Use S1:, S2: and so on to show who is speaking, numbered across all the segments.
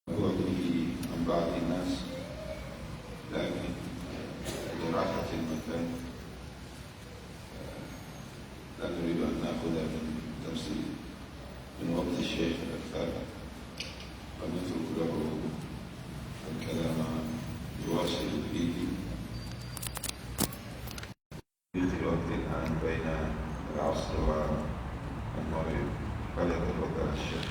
S1: وفيه عن بعض الناس، لكن لراحة المكان لا نريد أن نأخذ من تفسير من وقت الشيخ أكثر، ونترك له الكلام يواصل فيه بالخلاف الآن بين العصر والمغرب. فليتفضل الشيخ.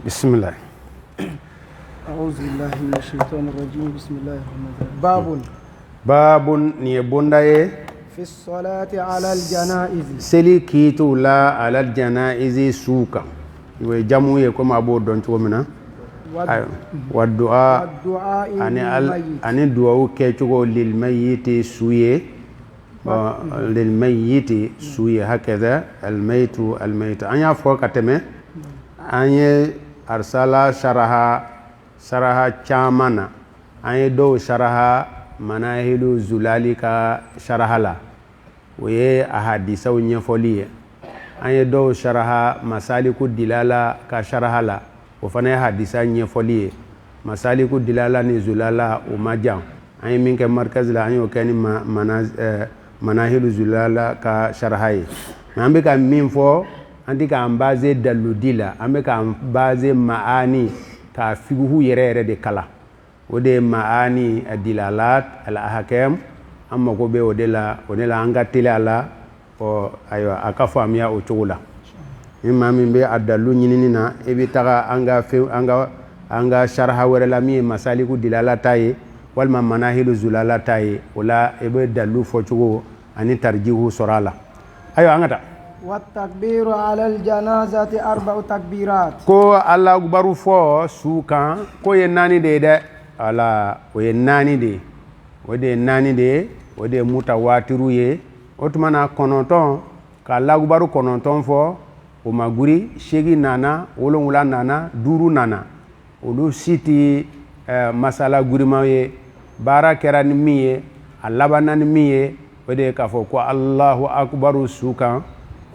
S2: بسم الله.
S3: أعوذ بالله من الشيطان الرجيم. بسم الله الرحمن الرحيم. باب
S2: ni bondaye
S3: في الصلاة على الجنائز.
S2: seli kitu la ala janaizi suka we jamu ye comme abo don to mina wa du'a ani du'a ke to lil mayyiti suye lil mayyiti suye hakaza al maytu an ya fo kateme anye arsala sharaha chamana anye do sharaha manahilu zulali ka sharahala oye ahadisa nyefoliye anye do sharaha masaliku dilala ka sharahala o fana hadisa nyefoliye masaliku dilala ni zulala o majam anye minke markaz la anye okani manahilu zulala ka sharahaye nambe ka minfo anti ka ambaze daludila ambe ka ambaze maani ka figuhu yere de kala ode maani adilalat al ahkam amma ko be odela anga tilala o ayo akafu amya o chula imma min be adalu nyinini na ebi taga anga sharha wala la mi masaliku dilala taye wal manahilu zulala taye wala ebe dalu fo chugo ani tarjihu sorala ayo angata
S3: والتكبير على الجنازة 4 تكبيرات.
S2: ko Allah akbaru fo sukan ko ye nani de ala o ye nani de o de mutawatiru ye otumana kononton ka Allah akbaru kononton fo o maguri shegi nana wolonwula nana duru nana olu siti masala gurima ye bara kera ni miye alabana ni miye o de ka fo ko Allahu akbaru sukan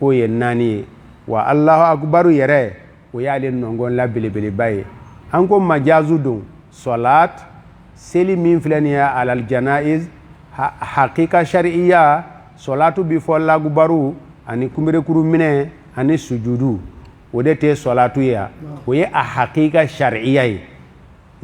S2: ko ye nani wa Allahu akbaru yere o yale nongon la belebele baye anko majazu dun salat seli min filaniya alal janaiz haqiqa shar'iyya salatu bi fo la akbaru ani kumire kuru mine ani sujudu o de te salatu ya o ye a haqiqa shar'iyya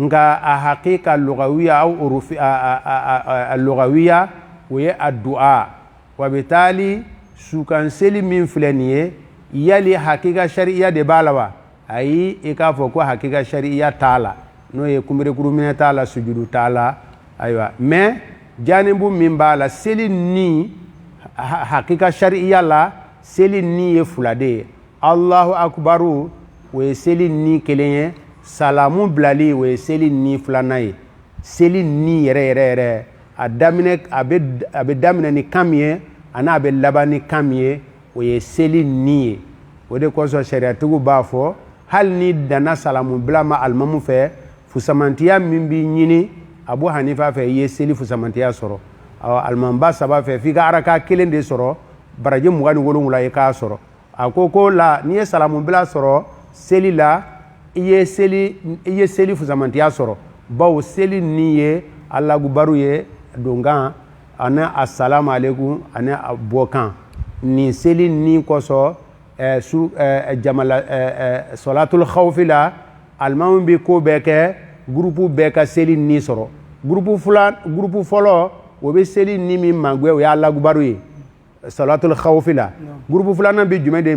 S2: nga a haqiqa lugawiyya au urufi a lugawiyya o ye addu'a wa bitali sukan seli min filaniye yali hakika shari'a de balawa ayi ika fo ko hakika shari'a taala no ye kumire kurumine taala sujudu taala aywa mais janibu min bala seli ni hakika shari'a la seli ni ye fulade Allahu akbaru we seli ni kelenye salamu blali we seli ni fulanaye seli ni yere adamine abe damine ni kamye ana be labani kamye o ye seli niye o de koso shariatugu bafo hal ni dana salamu blama almamu fe fusamantiya min bi nyini Abu Hanifa fe ye seli fusamantiya soro almamba saba fe fi ga araka kelen de soro baraje mugani wolungula ye ka soro akoko la ni ye salamu bla soro seli la iye seli fusamantiya soro bawo seli niye Allah gubaru ye donga ana assalamu alaikum ana abokan ni seli ni koso jamala salatul khawf la almamu bi ko beke groupe beka seli ni soro groupe folo o be seli ni mi mangwe o ya Allah gubaru ye salatul khawf la groupe fulana bi jume de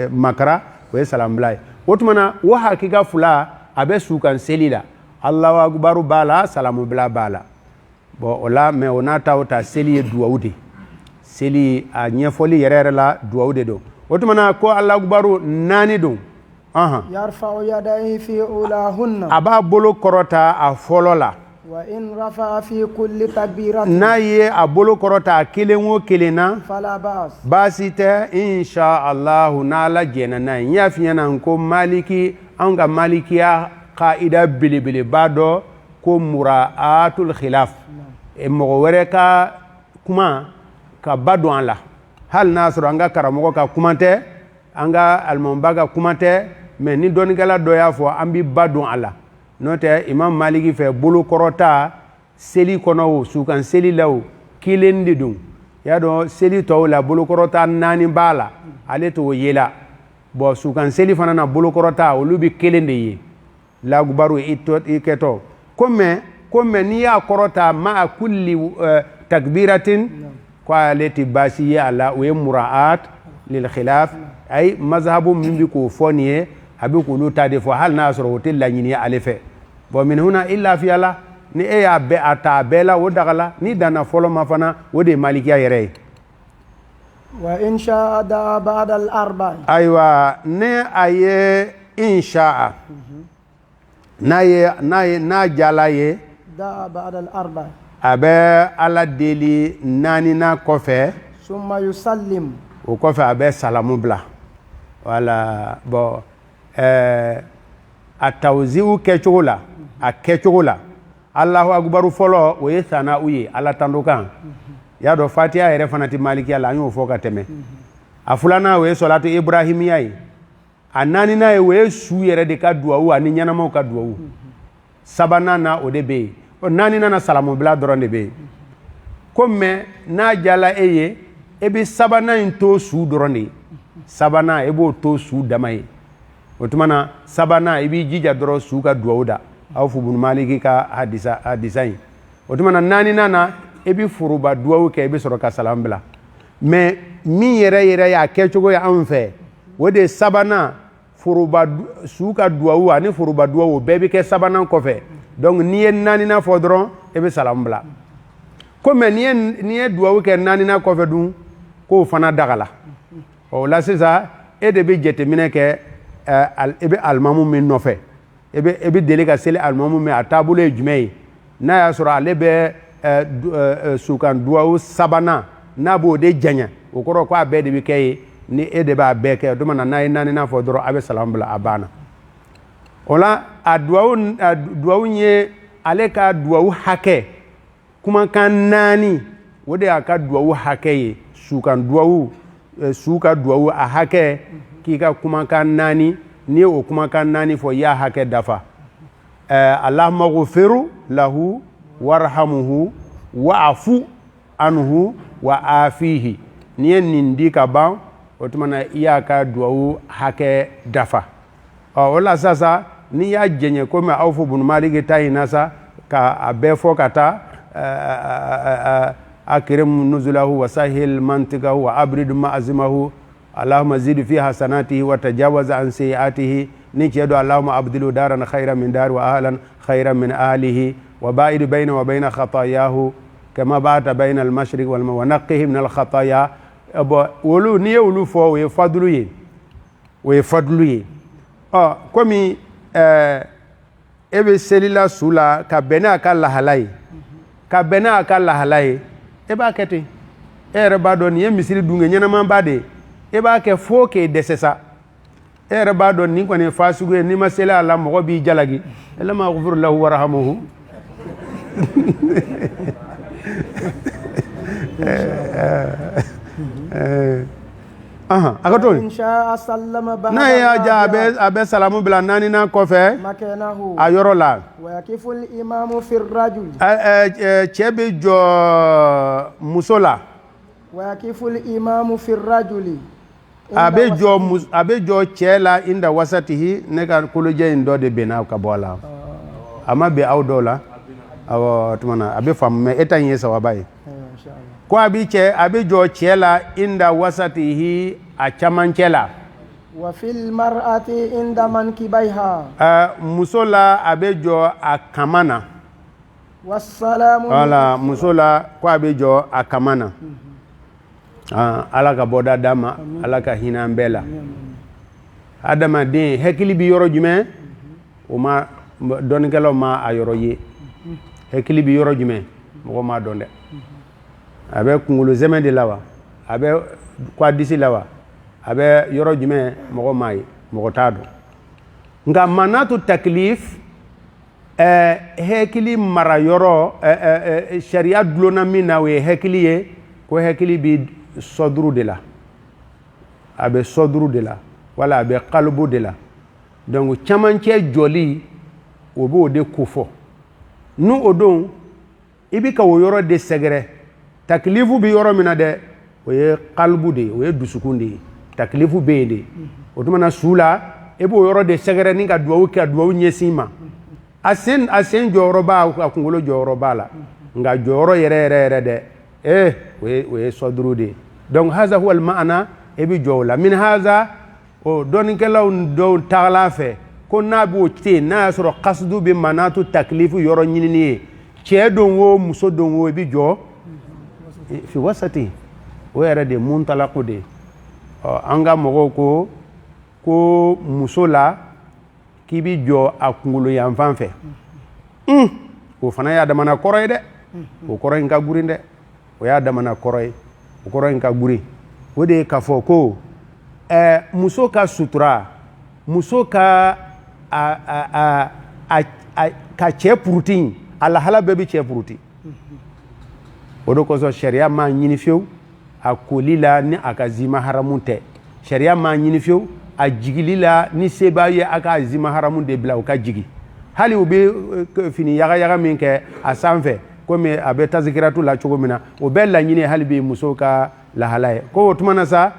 S2: makara o salam blay otmana wa hakika fula abe sukan seli la Allahu akbaru bala salamu bla bala bon ola mais on a ta seli duawde seli a nyefoli yerere la duawde do otumana ko Allah akbaru nani do
S3: yarfa'u yadayhi fi ulahunna
S2: aba bolo korota a folola
S3: wa in rafa'a fi kulli takbiratin
S2: naye a bolo korota kelenwo kelena
S3: fala
S2: basite insha Allah na la jenana yafiana ko maliki anga malikiya qaida bilibili bado ko muraatul khilaf mo were ka kuma ka badon la hal nasro anga karamogo ka kumante anga almonbaga kumate mais ni donikala do ya fo ambi badon ala note imam maliki fe bulu korota seli kono sukan seli law kilendi dum ya do seli to la bulu korota nani bala ale to yela bo sukan seli fana na bulu korota olubi kilendi yi la gubaru iketo comme ni ya korota ma kulli takbiratin kwa leti basi ya ala wa muraat lil khilaf ay mazhabu min bi ko foniye abi ko luta de fo hal nasro hotel la nyini alefe bo min huna illa fi ala ni e ya be ata bela wo dagala ni dana folo mafana wode malikiya yere
S3: wa in sha'a da ba'da al arba
S2: aywa ne aye insha'a na jala ye
S3: da ba'da al arba
S2: abe ala deli nani na kofe
S3: summa yusallim
S2: o kofe abe salamu bla wala bo atawzi'u kechola a kechola Allahu akbaru folo o ye sana uye ala tandukan ya do fatiha yere fanati malikiya la nyo foka teme afulana we salatu ibrahimiya yi anani na we su yere de ka duwa ani nyanama ka duwa sabana na odebe o nani na salamu bla doronde be comme na jala eye ebi sabana into su doronde sabana ebo to su damai otumana sabana ebi jija doro su ka duwa aw fu bun maliki ka hadisa yi otumana nani nana ebi furuba duwa ke ebi soro ka salam bla mais mi yere ya kechogo ya anfe wode sabana furuba su ka duwa ani furuba duwa bebi ke sabana kofe donc ni en nani na fodron ebe salam bla comme ni e duwa ke nani na kofe dun ko fana dagala o la sisa e de be jete mine ke ebe almamu min nofe ebe delega sele almamu me atabule jumei na ya sura lebe sukan duwa sabana na bo de janya o koro ko abe de be kay ni e de ba be ke do mana nani na fodron abe salam bla abana ola duwawu nye ale ka duwawu hake kuma kan nani wode aka duwawu hake ye suka duwawu a hake kika kuma kan nani ni o kuma kan nani fo ya hake dafa Allahumma ghfiru lahu warhamuhu wa'fu anhu wa afihi ni ndika ba otumana iya ka duwawu hake dafa wala sasa ni ya jenye kome awfu bun maliki tayi nasa ka abe fokata akrim nuzulahu wa sahil mantiqahu wa abrid ma'azimahu Allahumma zid fi hasanatihi wa tajawaz an sayiatihi ni cedo Allahumma abdilu daran khayran min dar wa ahlan khayran min ahlihi wa ba'id bayna wa bayna khatayahu kama ba'ata bayna al-mashriq wal maghrib wa naqqihi min al-khataya wolu ni wolu fo we fadlu ye komi ebe selila sula ka bena aka lahalai eba kete ere ba don ye misiri dunge nyana man bade eba ke fo ke desesa ere ba don ni ko ne fasugo ni masela ala mo bi jalagi ela ma ghfur lahu warhamuhu akato
S3: insha sallama ba
S2: na ya ja abe salamu bila nani na kofe
S3: makanahu
S2: ayoro la
S3: wa yakifu al imamu fi ar-rajul
S2: chebe jo musola
S3: wa yakifu al imamu fi ar-rajuli
S2: abe jo chela inda wasatihi ne ka koloje ndo de bena ka bola ama be awdola awo tumana abe famme etanye sawabai ko abi jo chela inda wasatihi a chamancela
S3: wa fil mar'ati inda mankibaiha
S2: musola abe jo a kamana
S3: wassalamu
S2: wala musola ko abe jo a kamana ala ka boda dama ala ka hina mbela adama din hekili bi yoro jume o ma donikelo ma a yoro ye hekili bi yoro jume mo ma donde abe kungulu zeme de lawa abe kwa disi lawa abe yoro jume mo mai mo tado nga manatu taklif hekili mara yoro sharia dulona mina we hekili ye ko hekili bi sodru de la a bɛ sɔduru de la wala a bɛ qalbu de la donc camancɛ jɔli o b'o de kofɔ nu o don i bi ka o yɔrɔ de sɛgɛrɛ taklifu bi yɔrɔ min na dɛ o ye qalbu de o ye dusukun de taklifu bɛ yen de o tuma na su la i b'o yɔrɔ de sɛgɛrɛ ni ka duwawu kɛ duwawu ɲɛsin ma a sen jɔyɔrɔ b'a a kunkolo jɔyɔrɔ b'a la nka jɔyɔrɔ yɛrɛ dɛ o ye sɔduru de donc haza huwa al-ma'na e bi jɔ o la min haza o dɔnnikɛlaw dɔw tagala fɛ ko n'a b'o te n'a y'a sɔrɔ qasdu bɛ manatu taklifu yɔrɔ ɲinini ye cɛ don o muso don o i bi jɔ fi wasati o yɛrɛ de muntalaku de an ka mɔgɔw ko muso la k'i bi jɔ a kunkolo yanfan fɛ o fana y'a damana kɔrɔ ye dɛ o kɔrɔ in ka gurin dɛ o y'a damana kɔrɔ ye o kɔrɔ in ka gurin o de ye k'a fɔ ko muso ka sutura muso ka ka cɛ puruti a lahala bɛɛ bi cɛ puruti o de kosɔn sariya m'a ɲini fiyewu a koli la ni a ka zima haramu tɛ sariya m'a ɲini fiyewu a jigili la ni se b'a ye a ka zima haramu de bila o ka jigi hali u bɛ fini yaga min kɛ a sanfɛ komi a bɛ tazikiratu la cogo min na o bɛɛ laɲini hali bi muso ka lahala ye ko o tuma na sa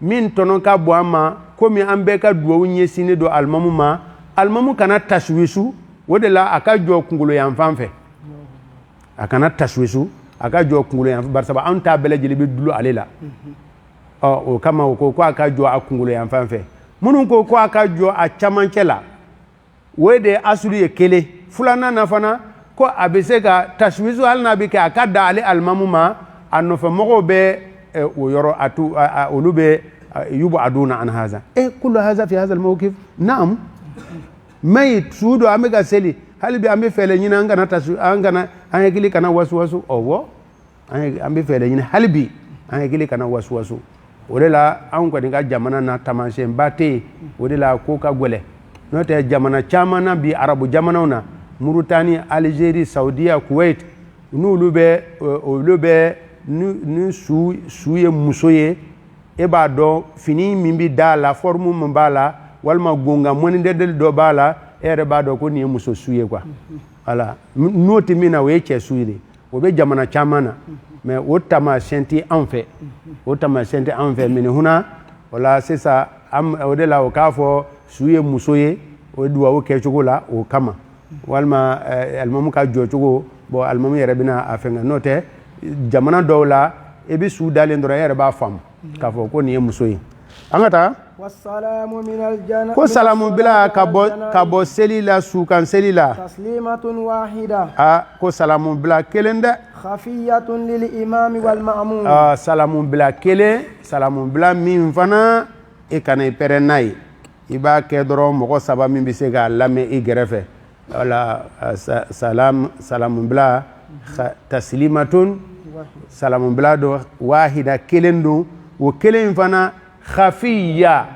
S2: min tɔnɔ ka bɔ an ma komi an bɛɛ ka duwawu ɲɛsinnen don alimamu ma alimamu kana taswisu o de la a ka jɔ kunkolo yanfan fɛ a kana taswisu a ka jɔ kunkolo yanfan bari sabu an t'a bɛɛ lajɛlen bɛ dulu ale la o kama o ko a ka jɔ a kunkolo yanfan fɛ minnu ko a ka jɔ a camancɛ la o de asulu ye kelen filanan na fana ko a bɛ se ka taswisu hali n'a bɛ kɛ a ka da ale alimamu ma a nɔfɛmɔgɔw bɛ o yɔrɔ olu bɛ yub'aduna an haza kullu haza fi haza al-mawqif na'am mai sudo an bɛ ka seli hali bi an bɛ fɛlɛ ɲini an kana an hakili kana wasu ɔwɔ an bɛ fɛlɛ ɲini hali bi an hakili kana wasu o de la an kɔni ka jamana na taamasiyɛnba tɛ yen o de la ko ka gɛlɛn n'o tɛ jamana caman na bi arabu jamanaw na Mauritanie, Algérie, Saudiya, Kuwait n'olu bɛ ni su ye muso ye e b'a dɔn fini min bɛ da la forme min b'a la walima gonga mɔnidɛdɛli dɔ b'a la e yɛrɛ b'a dɔn ko nin ye muso su ye quoi voilà n'o tɛ min na o ye cɛ su ye de o bɛ jamana caman na mais o taamasiyɛn tɛ anw fɛ mini huna o la sisan o de la o k'a fɔ su ye muso ye o duwawu kɛcogo la o kama walima alimamu ka jɔcogo bon alimamu yɛrɛ bɛna a fɛngɛ n'o tɛ jamana dɔw la i bɛ su dalen dɔrɔn e yɛrɛ b'a faamu k'a fɔ ko nin ye muso ye an ka taa ko salamu bila ka bɔ seli la sukan seli la
S3: taslimatun wahida
S2: ko salamu bila kelen dɛ
S3: khafiyatun lil imam wal ma'mum
S2: salamu bila kelen salamu bila min fana e kana i pɛrɛn n'a ye i b'a kɛ dɔrɔn mɔgɔ saba min bɛ se k'a lamɛn i gɛrɛfɛ wala salamu bila taslimatun salamu bila do wahida kelen don o kelen fana khafiya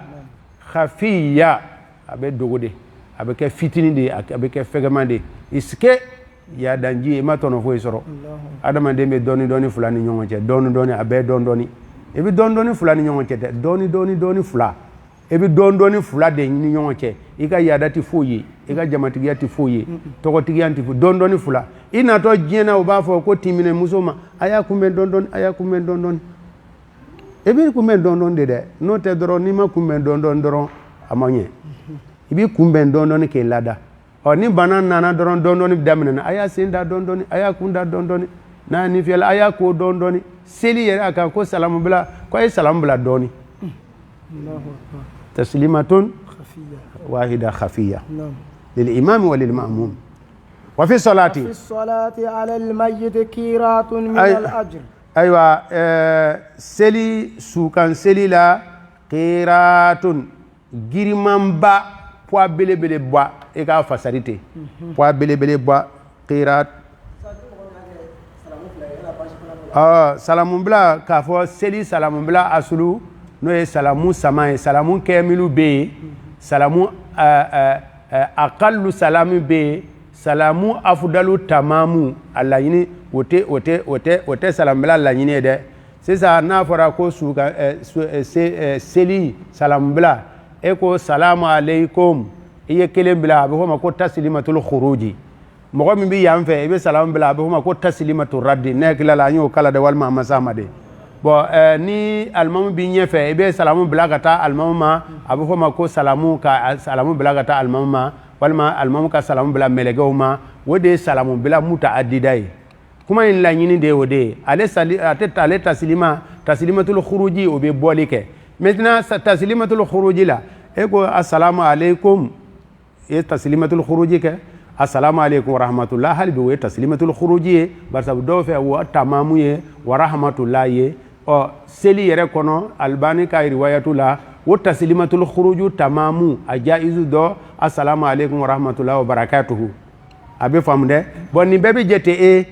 S2: a bɛ dogo de a bɛ kɛ fitini de a bɛ kɛ fɛgɛman de iske ya danji i ma tɔnɔ foyi sɔrɔ adamaden bɛ dɔɔni fila ni ɲɔgɔn cɛ dɔɔni a bɛɛ dɔɔni i bɛ dɔɔni fila ni ɲɔgɔn cɛ dɛ dɔɔni fila i bɛ dɔɔni fila de ni ɲɔgɔn cɛ i ka yaada tɛ foyi ye i ka jamatigiya tɛ foyi ye tɔgɔtigiya tɛ foyi dɔɔni fila i natɔ diɲɛ na u b'a fɔ ko tinminɛ muso ma a y'a kunbɛn dɔɔni i b'i kunbɛn dɔɔni de dɛ n'o tɛ dɔrɔn n'i ma kunbɛn dɔɔni dɔrɔn a ma ɲɛ i b'i kunbɛn dɔɔni k'i lada ni bana nana dɔrɔn dɔɔni daminɛna a y'a sen da dɔɔni a y'a kun da dɔɔni n'a ni fiyɛla a y'a ko dɔɔni seli yɛrɛ a kan ko salamu bila ko a ye salamu bila dɔɔni taslimatun wahida khafiya lil imam wa lil ma'mum wa fi salati
S3: ala al mayyit qiratun min al ajr
S2: aywa seli sukan seli la qiratun girimanba poids belebele bɔ e ka fasari te poids belebele bɔ qirat salamu bila k'a fɔ seli salamu bila asulu n'o ye salamu sama ye salamu kɛmilu bɛ yen salamu aqallu salamu bɛ yen salamu afudalu tamamu a laɲini o tɛ salamu bila laɲini ye dɛ sisan n'a fɔra ko seli salamu bila e ko salamu alaikum i ye kelen bila a bɛ fɔ ma ko taslimatul khuruji mɔgɔ min bɛ yan fɛ i bɛ salamu bila a bɛ fɔ ma ko taslimatul raddi ne hakili la an y'o kala de walima a ma s'a ma de bon ni alimamu b'i ɲɛfɛ i bɛ salamu bila ka taa alimamu ma a bɛ fɔ ma ko salamu bila ka taa alimamu ma walima alimamu ka salamu bila mɛlɛkɛw ma o de ye salamu bila mutaadida ye kuma in laɲini de ye o de ye ale taslimatul khuruji o bɛ bɔli kɛ maintenant taslimatul khuruji la e ko assalamu alaikum e taslimatul khuruji kɛ assalamu alaikum wa rahmatullah hali bi o ye taslimatul khuruji ye barisa dɔw fɛ o tamamu ye wa rahmatullah ye ɔ seli yɛrɛ kɔnɔ albani ka riwayatu la o taslimatul khuruju tamamu a jaizu dɔ assalamu alaikum wa rahmatullah wa barakatuhu a bɛ faamu dɛ bon nin bɛɛ bɛ jate e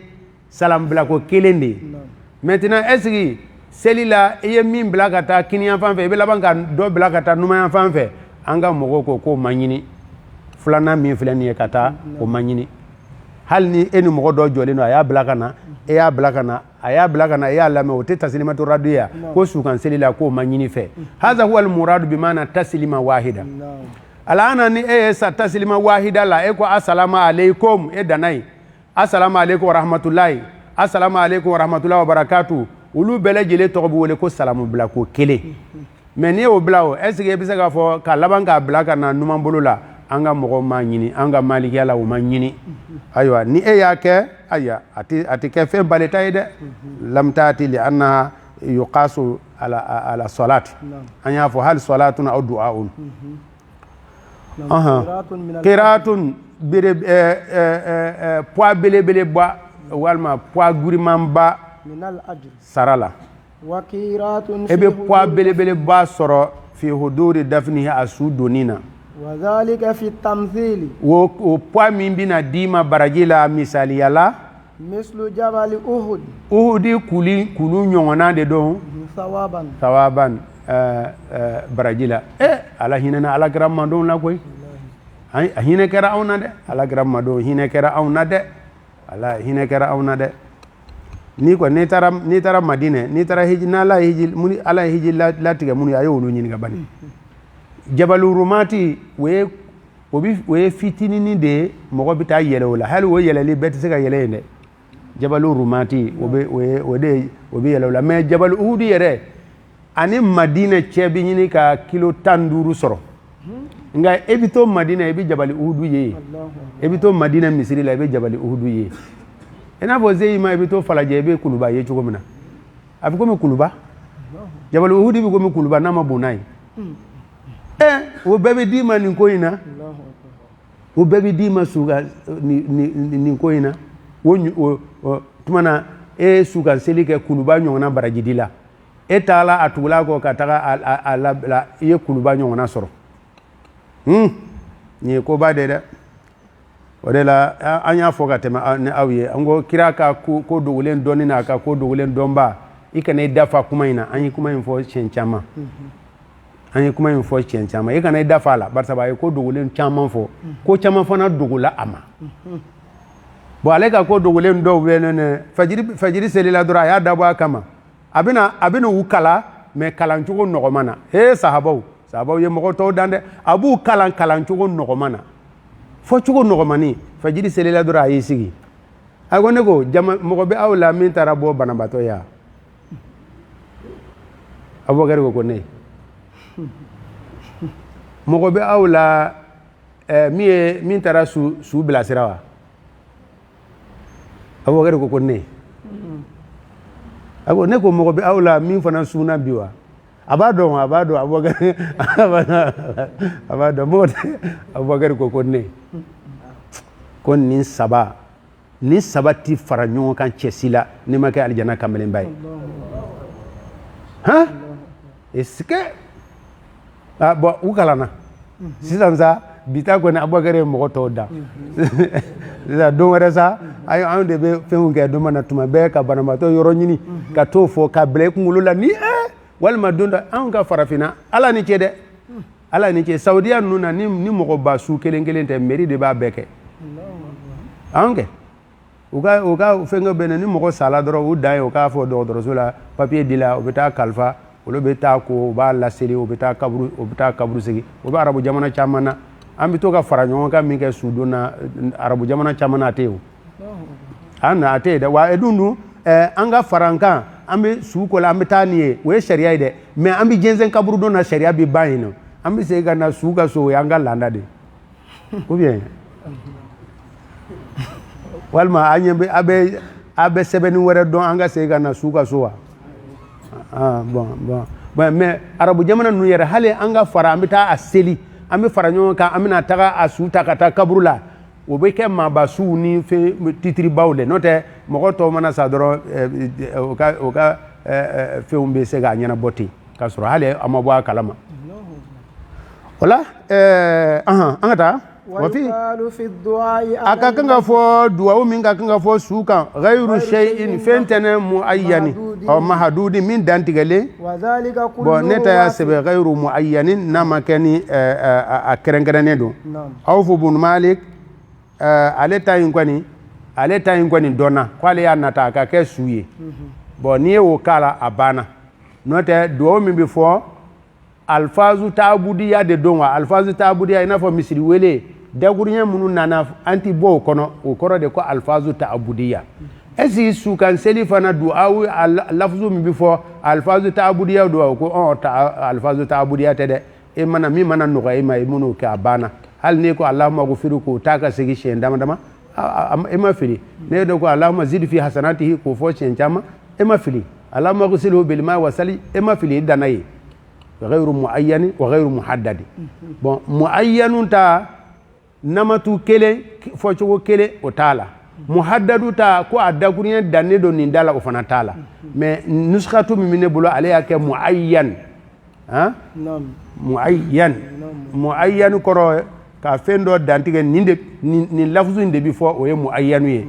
S2: salam bila ko kelen de maintenant est ce que seli la i ye min bila ka taa kini yan fan fɛ i bɛ laban ka dɔ bila ka taa numan yan fan fɛ an ka mɔgɔw ko k'o ma ɲini filanan min filɛ nin ye ka taa o ma ɲini hali ni e ni mɔgɔ dɔ jɔlen don a y'a bila ka na e y'a bila ka na a y'a bila ka na e y'a lamɛn o tɛ taslimatu raddi ya ko sukan seli la k'o ma ɲini fɛ haza huwa al-muradu bimana taslima wahida al'ana ni e ye sa taslima wahida la e ko assalamu alaikum e danna yen assalamu alaikum wa rahmatulahi assalamu alaikum wa rahmatulahi wa barakatuh olu bɛɛ lajɛlen tɔgɔ bɛ wele ko salamu bila ko kelen mais n'i y'o bila o est ce que e bɛ se k'a fɔ ka laban k'a bila ka na numan bolo la an ka mɔgɔw ma ɲini an ka malikiya la o ma ɲini ayiwa ni e y'a kɛ ayiwa a tɛ kɛ fɛn balita ye dɛ lam taati li annaha yuqasu ala salat an y'a fɔ hali salatun aw du'aun qiraatun poids belebeleba walima poids gurimanba sara la e bɛ poids belebeleba sɔrɔ fi huduri dafnihi a su donni na
S3: وذلك في التمثيل
S2: o poids min bɛna d'i ma baraji la misaliya la
S3: مثل جبل أحد
S2: uhudi kulu ɲɔgɔnna de don sawaban baraji la ala hinɛ na alakira mandon la koyi a hinɛ kɛra anw na dɛ alakira mandon hinɛ kɛra anw na dɛ ala hinɛ kɛra anw na dɛ ni kɔni n'i taara madinɛ n'i taara hiji n'ala ye hiji latigɛ minnu ye a ye olu ɲininka bani jabalu rumati o ye fitinini de ye mɔgɔ bɛ taa yɛlɛ o la hali o yɛlɛli bɛɛ tɛ se ka yɛlɛ yen dɛ jabalu rumati o bɛ yɛlɛ o la mais jabalu uhudi yɛrɛ ani madinɛ cɛ bɛ ɲini ka kilo 15 sɔrɔ nka e bɛ to madinɛ i bɛ jabali uhudu ye e bɛ to madinɛ misiri la i bɛ jabali uhudu ye i n'a fɔ zeyima i bɛ to falajɛ i bɛ kuluba ye cogo min na a bɛ komi kuluba jabali uhudu bɛ komi kuluba n'a ma bon n'a ye o bɛɛ bɛ d'i ma nin ko in na o bɛɛ bɛ d'i ma suka nin ko in na o tuma na e suka seli kɛ kuluba ɲɔgɔnna barajidi la e taala a tugula kɔ ka taga a labila i ye kuluba ɲɔgɔnna sɔrɔ nin ye koba de dɛ o de la an y'a fɔ ka tɛmɛ ni aw ye an ko kira ka ko dogolen dɔnni n'a ka ko dogolen dɔnba i kana i dafa kuma in na an ye kuma in fɔ siɲɛ caman an ye kuma in fɔ siɲɛ caman i kana i dafa a la barisa a ye ko dogolen caman fɔ ko caman fana dogola a ma bon ale ka ko dogolen dɔw bɛ ne fajiri selila dɔrɔn a y'a dabɔ a kama a bɛna u kala mais kalancogo nɔgɔman na sahabaw ye mɔgɔ tɔw dan dɛ a b'u kalancogo nɔgɔman na fɔ cogo nɔgɔmani fajiri selila dɔrɔn a y'i sigi a ko ne ko mɔgɔ bɛ aw la min taara bɔ banabaatɔ ya Abubakar ko ne mɔgɔ bɛ aw la min taara su bilasira wa Abubakar ko ne a ko ne ko mɔgɔ bɛ aw la min fana sunna bi wa a b'a dɔn Abubakar a b'a dɔn mɔgɔ Abubakar ko ne ko nin saba ti fara ɲɔgɔn kan cɛsi la ni ma kɛ alijana kamelenba ye est-ce que bon u kalanna sisan sa bi ta kɔni Abubakar ye mɔgɔ tɔw dan sisan don wɛrɛ sa anw de bɛ fɛnw kɛ don na tuma bɛɛ ka banabaatɔ yɔrɔ ɲini ka t'o fɔ ka bila i kunkolo la ni walima don dɔ anw ka farafinna ala ni cɛ dɛ ala ni cɛ Saudiya ninnu na ni mɔgɔ ba su kelen tɛ mairie de b'a bɛɛ kɛ anw kɛ uka fengo bene ni moko sala doro u dai uka fo dɔgɔtɔrɔso la papier dila o bɛ taa kalifa olu bɛ taa ko u b'a laseli o bɛ taa kaburu sigi o bɛ arabu jamana caman na an bɛ to ka fara ɲɔgɔn kan min kɛ sudon na arabu jamana caman na a tɛ yen a tɛ yen dɛ wa dun an ka fara an kan an bɛ su ko la an bɛ taa nin ye o ye sariya ye dɛ mais an bɛ jɛnsɛn kaburu dɔn na sariya bɛ ban yen nɔ an bɛ segin ka na su ka so o y'an ka laada de ou bien walima a bɛ sɛbɛnni wɛrɛ dɔn an ka segin ka na su ka so wa bon mais arabu jamana ninnu yɛrɛ hali an ka fara an bɛ taa a seli an bɛ fara ɲɔgɔn kan an bɛna taga a su ta ka taa kaburu la o bɛ kɛ maabasuw ni titiribaw de n'o tɛ mɔgɔ tɔw mana sa dɔrɔn o ka fɛnw bɛ se k'a ɲɛnabɔ ten k'a sɔrɔ hali a ma bɔ a kalama o la an ka taa a ka kan ka fɔ duwawu min ka kan ka fɔ su kan ghayru shay'in fɛn tɛnɛ muayyani mahadudi min dantigɛlen bon ne ta y'a sɛbɛn ghayru muayyani n'a ma kɛ ni a kɛrɛnkɛrɛnnen don Awfu bun Malik ale ta in kɔni dɔnna k'ale y'a nata a ka kɛ su ye bon n'i ye o k'a la a banna n'o tɛ duwawu min bɛ fɔ alfazu ta'budiya de don wa alfazu ta'budiya i n'a fɔ misiri wele dakuruɲɛ minnu nana an ti bɔ o kɔnɔ o kɔrɔ de ko alfazu ta'budiya est-ce que sukan seli fana duwawu lafzu min bɛ fɔ alfazu ta'budiya don wa ko alfazu ta'budiya tɛ dɛ min mana nɔgɔya i ma i min'o kɛ a banna hali ne ko Allahumma ghfir k'o ta ka segin siɲɛ dama dama e ma fili ne de ko Allahumma zid fi hasanatihi k'o fɔ siɲɛ caman e ma fili Allahumma ghsilhu bil ma'i wa sali e ma fili i danna ye ghayru muayyani wa ghayru muhaddadi bon muayyanun ta namatu kelen fɔ cogo kelen o t'a la muhaddadu ta ko a dakuruɲɛ danne don nin da la o fana t'a la mais nuskatu min bɛ ne bolo ale y'a kɛ muayyan muayyan kɔrɔ ka fɛn dɔ dantigɛ nin lafzu in de bi fɔ o ye muayyanu ye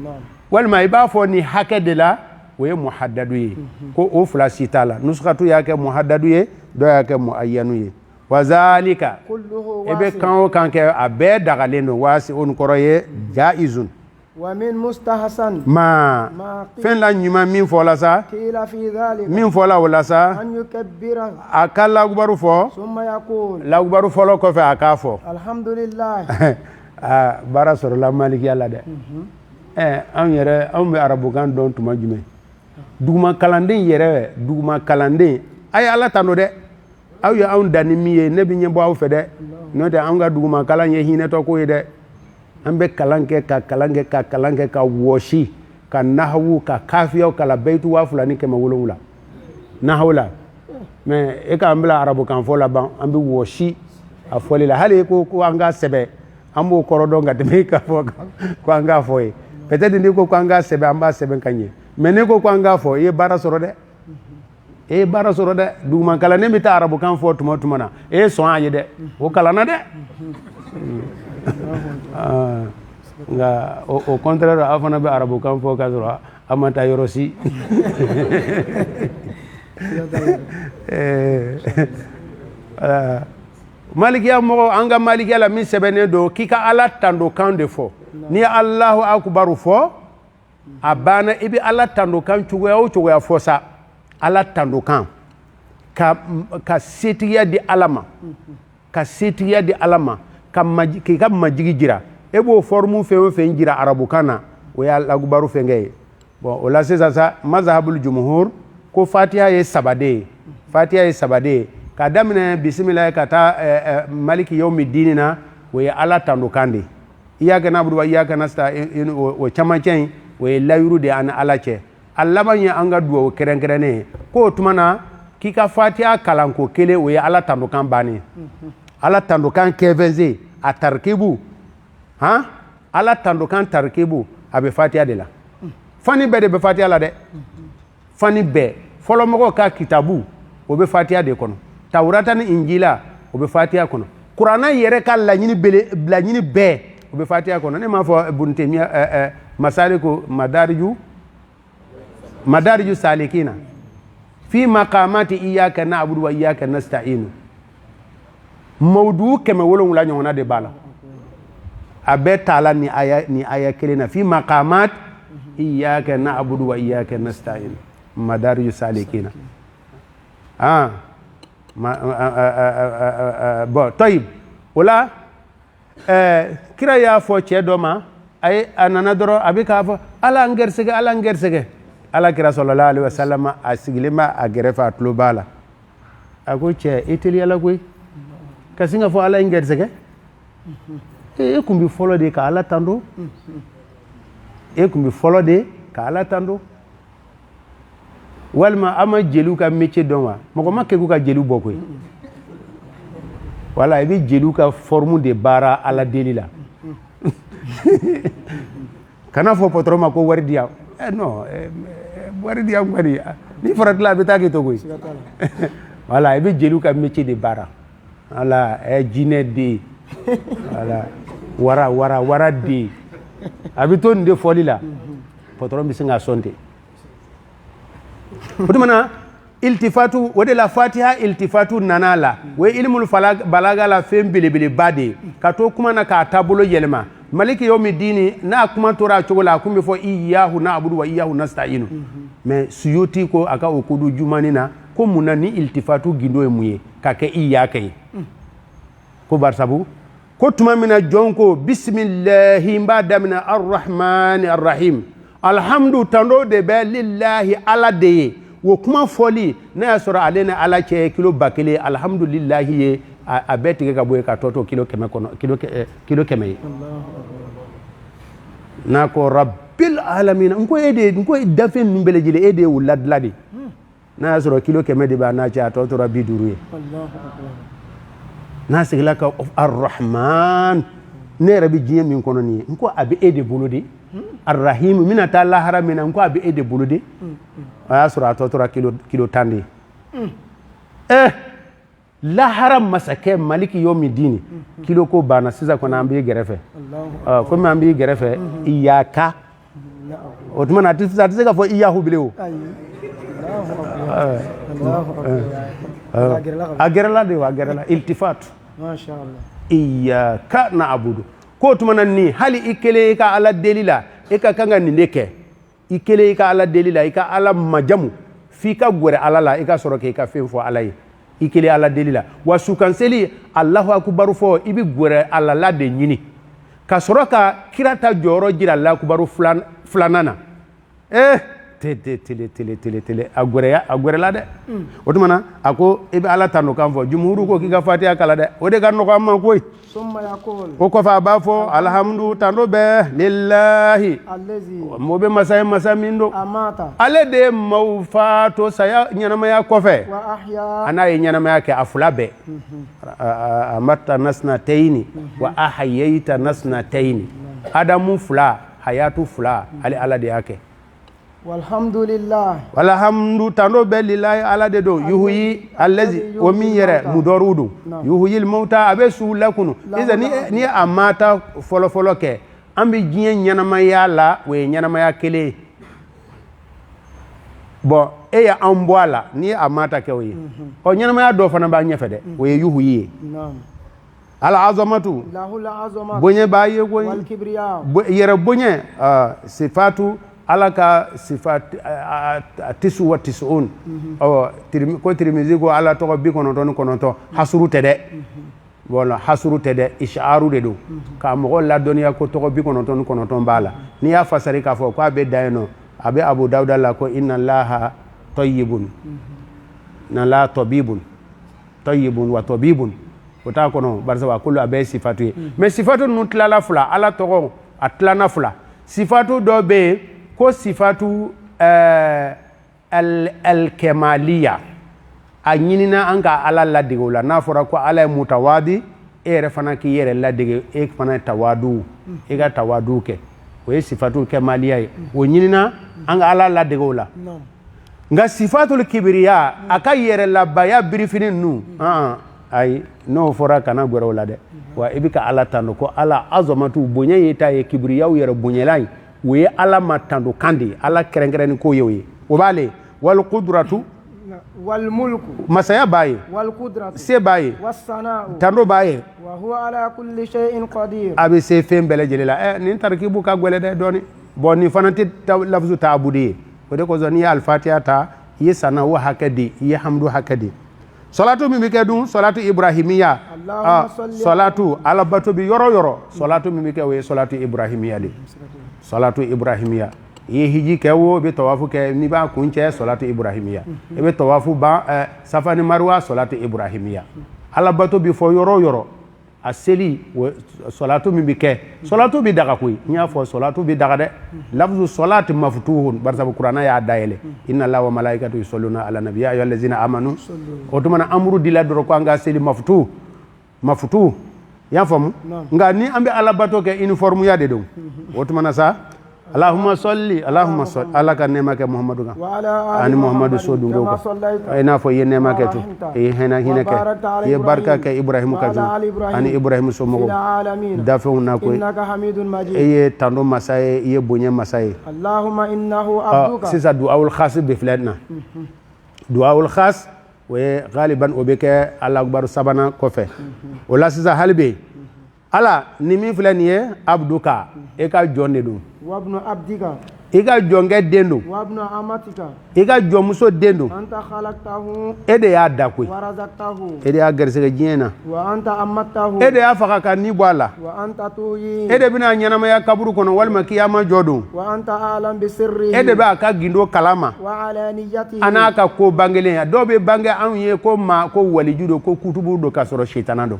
S2: walima i b'a fɔ nin hakɛ de la o ye muhaddadu ye ko o fila si t'a la nuskatu y'a kɛ muhaddadu ye dɔ y'a kɛ muayyanu ye wa zalika e bɛ kan o kan kɛ a bɛɛ dagalen don waasi o kɔrɔ ye jaizun
S3: wa min mustahsan
S2: fɛn la ɲuman min fɔla sa min fɔla o la sa a ka lakubaru fɔ lakubaru fɔlɔ kɔfɛ a k'a fɔ
S3: alhamdulillah
S2: baara sɔrɔla malikiya la dɛ anw bɛ arabukan dɔn tuma jumɛn duguma kalanden a ye ala tanu dɛ aw ye anw dan ni min ye ne bɛ ɲɛ bɔ aw fɛ dɛ n'o tɛ anw ka duguma kalan ye hinɛtɔ ko ye dɛ an bɛ kalan kɛ ka wɔsi ka nahawu ka kafiyaw kala bayitu 2700 nahawu la mais e k'an bila arabukan fɔ laban an bɛ wɔsi a fɔli la hali ko an ka sɛbɛ an b'o kɔrɔ dɔn ka tɛmɛ k'a fɔ ko an k'a fɔ ye peut-être ni ko an k'a sɛbɛn an b'a sɛbɛn ka ɲɛ mais ne ko an k'a fɔ i ye baara sɔrɔ dɛ duguma kalanden bɛ taa arabukan fɔ tuma na e ye sɔn a ye dɛ o kalanna dɛ nka o contraire aw fana bɛ arabukan fɔ k'a sɔrɔ a ma taa yɔrɔ si malikiya mɔgɔ an ka malikiya la min sɛbɛnnen don k'i ka ala tandokan de fɔ n'i ye Allahu akubaru fɔ a banna i bɛ ala tandokan cogoya o cogoya fɔ sa ala tandokan ka setigiya di ala ma k'i ka majigi jira e b'o forme fɛn o fɛn jira arabukan na o y'a lakubaru fɛnkɛ ye bon o la sisan sa mazhabul jumhur ko fatiha ye sabade ye ka daminɛ bisimilahi ka taa maliki yawmi dini na o ye ala tandokan de iyaka na'budu wa iyaka nasta'in o camancɛ in o ye layuru de ani ala cɛ a laban ye an ka duwawu kɛrɛnkɛrɛnnen ye ko o tuma na k'i ka fatiha kalanko kelen o ye ala tandokan bannen ala tandokan kɛfɛnse a tarikibu ala tandokan tarikibu a bɛ fatiha de la fani bɛɛ de bɛ fatiha la dɛ fani bɛɛ fɔlɔmɔgɔw ka kitabu o bɛ fatiha de kɔnɔ tawurata ni injila o bɛ fatiha kɔnɔ kuranɛ yɛrɛ ka laɲini bɛɛ o bɛ fatiha kɔnɔ ne m'a fɔ Ibn Taymiya masaliku madariju salikina fi maqamati iyyaka na'budu wa iyyaka nasta'in mawdu 700 ɲɔgɔnna de b'a la a bɛɛ t'a la ni aya kelen na fi maqamat iyyaka na'budu wa iyyaka nasta'in madarij salikina bon tayib wala kira y'a fo cɛ dɔ ma a nana dɔrɔn a bɛ k'a fɔ ala n gɛrisɛgɛ ala kira sallallahu alaihi wasallam a sigilen b'a a gɛrɛfɛ a tulo b'a la a ko cɛ i teliyala koyi ka sin ka fɔ ala n gɛrisɛgɛ e kun bi fɔlɔ de ka ala tando walima a ma jeliw ka métier dɔn wa mɔgɔ ma kɛ k'u ka jeliw bɔ koyi wala i bɛ jeliw ka forme de baara ala deli la kana fɔ patron ma ko wari di yan non wari di yan kɔni ni faratila a bɛ taa kɛ to koyi wala i bɛ jeliw ka métier de baara wala jinɛ de wala wara de a bɛ to nin de fɔli la patron bɛ sin ka sɔn ten o tumana iltifatu o de la fatiha iltifatu nana la o ye ilmul balaga la fɛn belebeleba de ye ka to kuma na k'a taabolo yɛlɛma maliki yawmi dini n'a kuma tora a cogo la a kun bɛ fɔ iyahu na'budu wa iyahu nasta'inu mais Suyuti ko a ka o kudu jumani na ko mun na ni iltifatu gindo ye mun ye ka kɛ iyaka ye ko barisabu ko tuma min na jɔn ko bisimilahi n b'a daminɛ arrahmani arrahim alhamdu tando de bɛ lillahi ala de ye wo kuma fɔli n'a y'a sɔrɔ ale ni ala cɛ kilo 1000 alhamdulillahi ye a bɛɛ tigɛ ka bɔ ye ka tɔ to kilo 100 kɔnɔ kilo 100 ye n'a ko rabbil alamin n ko dafe ninnu bɛɛ lajɛlen e de ye o ladila de n'a y'a sɔrɔ kilo 100 de b'a n'a cɛ a tɔ tora 50 ye n'a sigila ka arrahman ne yɛrɛ bɛ diɲɛ min kɔnɔ nin ye n ko a bɛ e de bolo de arrahim n bɛna taa lahara min na n ko a bɛ e de bolo de a y'a sɔrɔ a tɔ tora kilo 10 de ye lahara masakɛ maliki yawmi dini kilo ko banna sisan kɔni an b'i gɛrɛfɛ komi an b'i gɛrɛfɛ iyaka o tuma na a tɛ se ka fɔ iyahu bilen o a gɛrɛla iltifat iyaka na'budu ko tuma na ni hali i kelen i ka ala deli la i ka kan ka nin de kɛ i kelen i ka ala deli la i ka ala majamu f'i ka gwɛrɛ ala la i ka sɔrɔ k'i ka fɛn fɔ ala ye i kelen ala deli la wa sukanseli Allahu akubaru fɔ i bɛ gwɛrɛ ala la de ɲini ka sɔrɔ ka kira ta jɔyɔrɔ jira Allahu akubaru filanan na tele a gwɛrɛla dɛ o tuma na a ko i bɛ ala tanu kan fɔ jumhuru ko k'i ka fatiha kala dɛ o de ka nɔgɔ an ma koyi o kɔfɛ a b'a fɔ alhamdu tando bɛɛ lillahi mo bɛ masa min don ale de ye maaw fato saya ɲɛnamaya kɔfɛ a n'a ye ɲɛnamaya kɛ a fila bɛɛ amatta nasnatayni wa ahyayta nasnatayni adamu fila hayatu fila ale ala de y'a kɛ walhamdu tando bɛ lillahi ala de don yuhuyi allazi o min yɛrɛ mudɔriw don yuhuyil mauta a bɛ suw lakunu isa ni ye a mata fɔlɔfɔlɔ kɛ an bɛ diɲɛ ɲɛnamaya la o ye ɲɛnamaya kelen ye bon e ye an bɔ a la ni ye a mata kɛ o ye ɔ ɲɛnamaya dɔ fana b'a ɲɛfɛ dɛ o ye yuhuyi ye ala azamatu bonya b'a ye koyi yɛrɛ bonya sifatu ala ka sifat tisu wa tisun ko Tirmizi ko ala tɔgɔ 99 hasuru tɛ dɛ voilà hasuru tɛ dɛ isharu de don ka mɔgɔ ladɔnniya ko tɔgɔ 99 b'a la n'i y'a fasari k'a fɔ ko a bɛ da yen nɔ a bɛ Abu Dawuda la ko inna allaha tayyibun na la tabibun wa tabibun o t'a kɔnɔ barisa wa kolo a bɛ sifatu ye mais sifatu ninnu tilala fila ala tɔgɔ a tilana fila sifatu dɔ bɛ yen ko sifatu al-kemaliya a ɲinina an ka ala ladege o la n'a fɔra ko ala ye mutawadi e yɛrɛ fana k'i yɛrɛ ladege e fana ye tawadu e ka tawadu kɛ o ye sifatu kemaliya ye o ɲinina an ka ala ladege o la nka sifatul kibiriya a ka yɛrɛ labaya birifini ninnu ayi n'o fɔra kana gwɛrɛ o la dɛ wa i bɛ ka ala tando ko ala azamatu bonya ye ta ye kibiriyaw yɛrɛ bonyala ye o ye ala ma tando kan de ye ala kɛrɛnkɛrɛnni ko ye o ye o b'ale wal qudratu wal mulku masaya b'a ye wal qudratu se b'a ye was sana'u tando b'a ye wa huwa ala kulli shay'in qadir a bɛ se fɛn bɛɛ lajɛlen la nin tarikibu ka gɛlɛn dɛ dɔɔni bon ni fana tɛ lafzu ta'budi o de ko zoni ya al-fatiha ta yi sana wa hakadi yi hamdu hakadi salatu mi ke dun salatu ibrahimiya salatu ala bato bi yoro salatu mi ke we salatu ibrahimiya de salatu ibrahimiya ye hiji ke wo be tawafu ke ni ba kunce salatu ibrahimiya e be tawafu ba safani marwa salatu ibrahimiya ala bato bi fo yoro aseli salatu mi ke salatu bi daga koy nya fo salatu bi daga de lafzu salati maftuhun barsa qur'ana ya dayele inna allaha wa malaikatu yusalluna ala nabiyyi ya ayyuhallazina amanu otumana amru dila doro ko anga seli maftu ya famu nga ni ambe ala bato ke uniforme ya de do otumana sa Allahumma salli ala ka nema ke Muhammadu ga ani Muhammadu so dungo ko ina fo ye nema ke to e hena hina ke ye barka ke Ibrahim ka ani Ibrahim so mo dafu na ko ye tando masaye ye bonye masaye
S3: Allahumma innahu abduka
S2: sisa du'aul khas bi flatna du'aul khas we galiban obeke Allah akbar sabana ko fe wala sisa halbe ala ni min flaniye abduka e ka jonne dum
S3: wabnu abdika
S2: iga jonge dendo
S3: wabnu amatika
S2: iga jomuso dendo
S3: anta khalaqtahu
S2: ede ya dakwe
S3: warazaqtahu
S2: ede ya garsega jiena
S3: wa anta amattahu
S2: ede ya faka kan ni bwala
S3: wa anta tuyi
S2: ede bina nyanama ya kaburu kono walma kiyama jodu
S3: wa anta alam bi sirri
S2: ede ba ka gindo kalama
S3: wa alaniyati
S2: anaka ko bangele ya dobe bange anye ko ma ko walijudo ko kutubu do kasoro shaytana do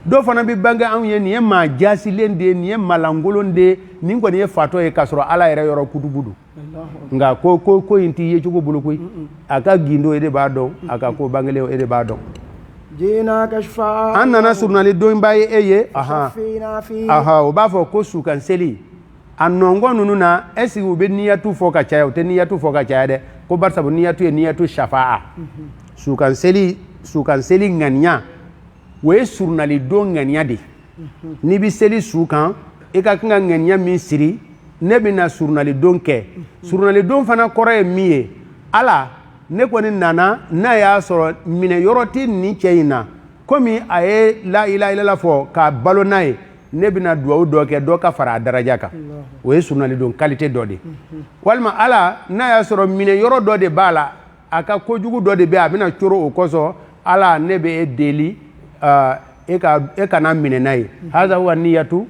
S2: do fana bi bange anye ni ma jasilende ni malangolonde ni ngoni ye fato e kasoro ala ere yoro kutubudu nga ko inti ye chugo bulu koy aka gindo ede ba do aka ko bangele ede ba do
S3: jina kashfa
S2: anna surnali do mbaye eye aha o ba fo ko su kanseli anongo nunu na esi ube niyatu fo ka chaya te niyatu fo ka chaya de ko barsa bo niyatu e niyatu shafa'a su kanseli ngania we surnali do ngania de ni bi seli su kan e ka kinga ngania min siri ne bina surnali don ke surnali don fana kore miye ala ne koni nana na ya soro mine yoroti ni cheina komi aye la ilaha illallah fo ka balo nay ne bina duwa do ke do ka fara daraja ka we surnali don qualité do de walma ala na ya soro mine yoro do de bala aka kojugu do de be abina choro o koso ala ne be deli e ka na mine nay hada huwa niyatu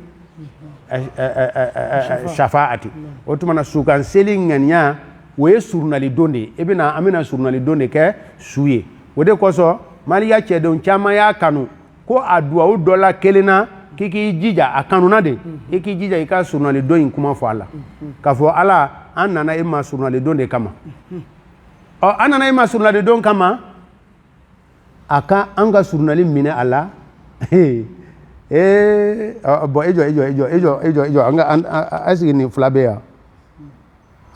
S2: shafaati otumana sukan selling ngania we surnali donde ebina amina surnali donde ke suye wode koso mali ya chedon chama ya kanu ko adua o dola kelena kiki jija akanu na de iki jija ika surnali don kuma fo ala ka fo ala annana e ma surnali donde kama o annana e ma surnali don kama aka anga surnali mine ala bo ejo anga asigi ni flabe ya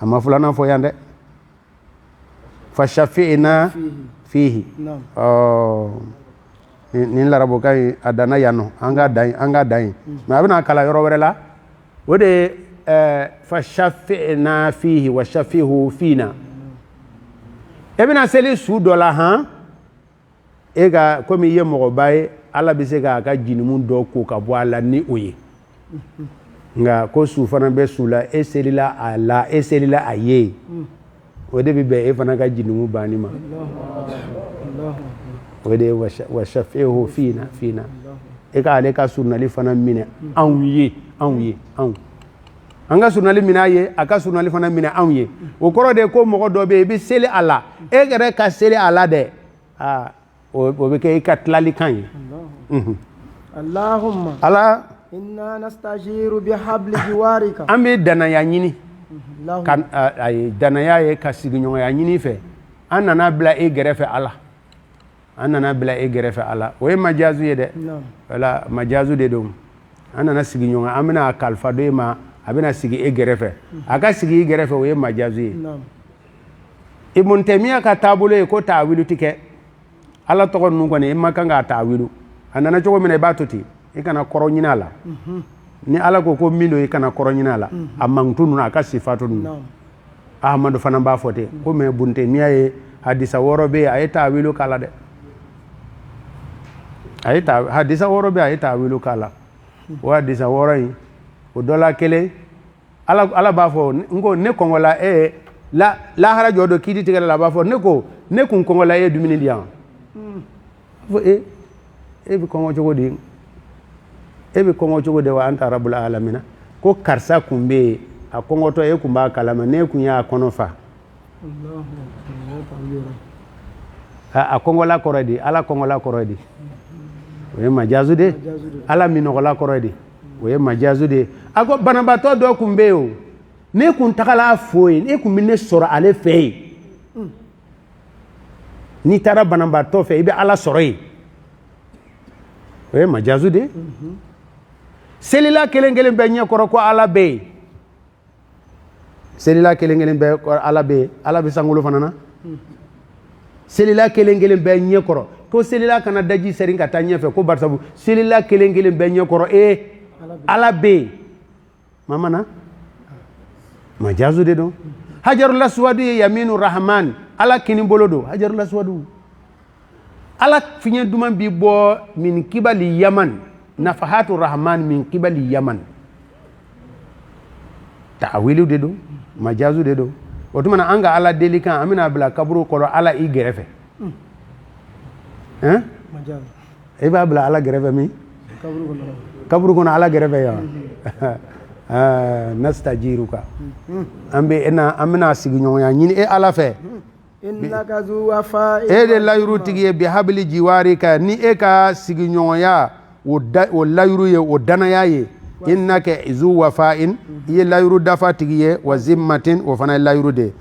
S2: ama fulana fo yande fa shafi'na fihi ni larabo kai adana yano anga dai ma abina kala yoro werela wode fa shafi'na fihi wa shafihu fina ebina seli su dola ha ega komi ye mogo baye ala bi se ka jinimu do ko ka bo ala ni oye nga ko su fana be sula eselila ala eselila aye o de bi be e fana ka jinimu bani ma o de wa shafihu fina e ka ale ka sunali fana mine anwiye anga sunali mina ye aka sunali fana mine anwiye o koro de ko mogo do be bi seli ala e gere ka seli ala de o be ke ka tlali kan
S3: Allahumma
S2: ala
S3: inna nastajiru bihabli jiwarika
S2: ambe dana ya nyini kan ay dana ya ye ka siginyo ya nyini fe anana bla e gerefe ala o e majazu ye de wala majazu de dum anana siginyo amina kalfa do ma abina sigi e gerefe aka sigi e gerefe o e majazu ye ibn taymiya ka tabulo ko tawilu tike ala to gon ngone e makanga tawilu anana jogo mine batoti e kana koro nyinala ni ala ko milo e kana koro nyinala amangtunu na ka sifatu ahmadu fana ba fote ko me bunte miaye hadisa worobe ay tawilu kala de hadisa worobe ay tawilu kala wa hadisa worai o dola kele ala b'a fɔ ngo ne kɔngɔla lahara jɔ dɔ kiiti tigɛla la a b'a fɔ ne kun kɔngɔla ye dumuni di yan fɔ e bɛ kɔngɔ cogo di wa anta rabbul alamina ko karisa kun bɛ yen a kɔngɔtɔ e kun b'a kalama ne kun y'a kɔnɔ fa a kɔngɔla kɔrɔ di ala kɔngɔla kɔrɔ di o ye majazu de ala minɔgɔla kɔrɔ di o ye majazu de a ko banabaatɔ dɔ kun bɛ yen o ne kun tagala fo yen e kun bɛ ne sɔrɔ ale fɛ yen n'i taara banabaatɔ fɛ i bɛ ala sɔrɔ yen o ye majazu de selila kelen kelen bɛɛ ɲɛkɔrɔ ko ala bɛ yen selila kelen kelen bɛɛ ala bɛ yen ala bɛ sankolo fana na selila kelen kelen bɛɛ ɲɛkɔrɔ ko selila kana daji sɛrin ka taa ɲɛfɛ ko barisabu selila kelen kelen bɛɛ ɲɛkɔrɔ ala bɛ yen mama na majazu de don hajarul aswadu ye yaminu rahman ala kini bolo don hajarul aswadu ala fiɲɛ duman bi bɔ min kibali yaman nafahatu rahman min kibali yaman ta'awilu de don majazu de don o tuma na an ka ala deli kan an bɛna bila kaburu kɔrɔ ala i gɛrɛfɛ e b'a bila ala gɛrɛfɛ min kaburu kɔnɔ ala gɛrɛfɛ yan nastajiruka an bɛna sigiɲɔgɔnya ɲini e ala fɛ e de layuru tigi ye bi habili jiwari ka ni e ka sigiɲɔgɔnya o layuru ye o danaya ye innaka izu wafa'in i ye layuru dafa tigi ye wa zimmatin o fana ye layuru de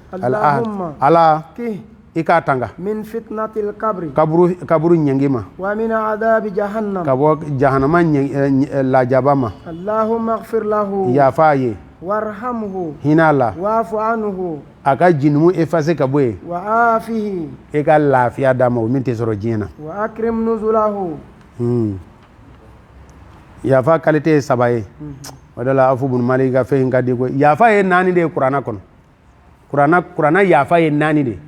S2: ala i k'a tanga
S3: min fitnatil
S2: kaburu ɲɛngi ma
S3: wa min adabi jahannam
S2: ka bɔ jahanama lajaba ma
S3: allahumma ighfir lahu
S2: yafa a ye
S3: warhamhu
S2: hin'a la
S3: wa'fu anhu
S2: a ka jinumu effacer ka bɔ yen
S3: wa afihi
S2: e ka lafiya d'a ma o min tɛ sɔrɔ diɲɛ na
S3: wa akrim nuzulahu
S2: yafa qualité ye 3 ye o de la Afu bun Malik ka fɛn ka di ko yafa ye 4 de ye kuranna kɔnɔ kuranna yafa ye 4 de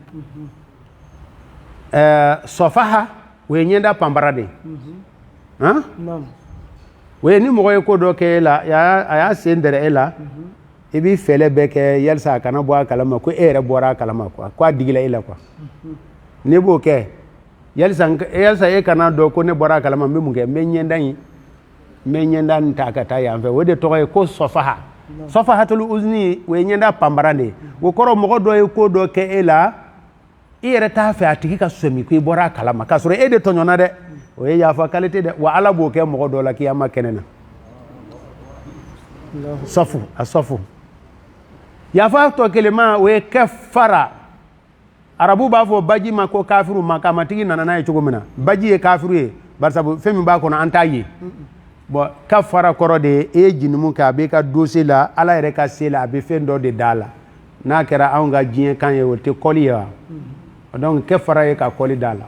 S2: sɔfaha o ye ɲɛda panbara de o ye ni mɔgɔ ye ko dɔ kɛ e la a y'a sen dɛrɛ e la i b'i fɛlɛ bɛɛ kɛ yalisa a kana bɔ a kalama ko e yɛrɛ bɔra a kalama quoi ko a digila e la quoi n'i b'o kɛ yalisa e kana dɔn ko ne bɔra a kalama n bɛ mun kɛ n bɛ ɲɛda in ta ka taa yan fɛ o de tɔgɔ ye ko sɔfaha sɔfahatul uzni o ye ɲɛda panbara de ye o kɔrɔ mɔgɔ dɔ ye ko dɔ kɛ e la i yɛrɛ t'a fɛ a tigi ka sɔmi ko i bɔra a kalama k'a sɔrɔ e de tɔɲɔna dɛ o ye yafa qualité dɛ wa ala b'o kɛ mɔgɔ dɔ la kiyama kɛnɛ na sɔfu yafa tɔ kelema o ye kafara arabu b'a fɔ baji ma ko kafiru makamatigi nana n'a ye cogo min na baji ye kafiru ye barisabu fɛn min b'a kɔnɔ an t'a ye bon kafara kɔrɔ de ye e ye jinumu kɛ a bɛ ka dossier la ala yɛrɛ ka se la a bɛ fɛn dɔ de d'a la n'a kɛra anw ka diɲɛ kan ye o tɛ kɔli ye wa donc kafara ye ka kɔli d'a la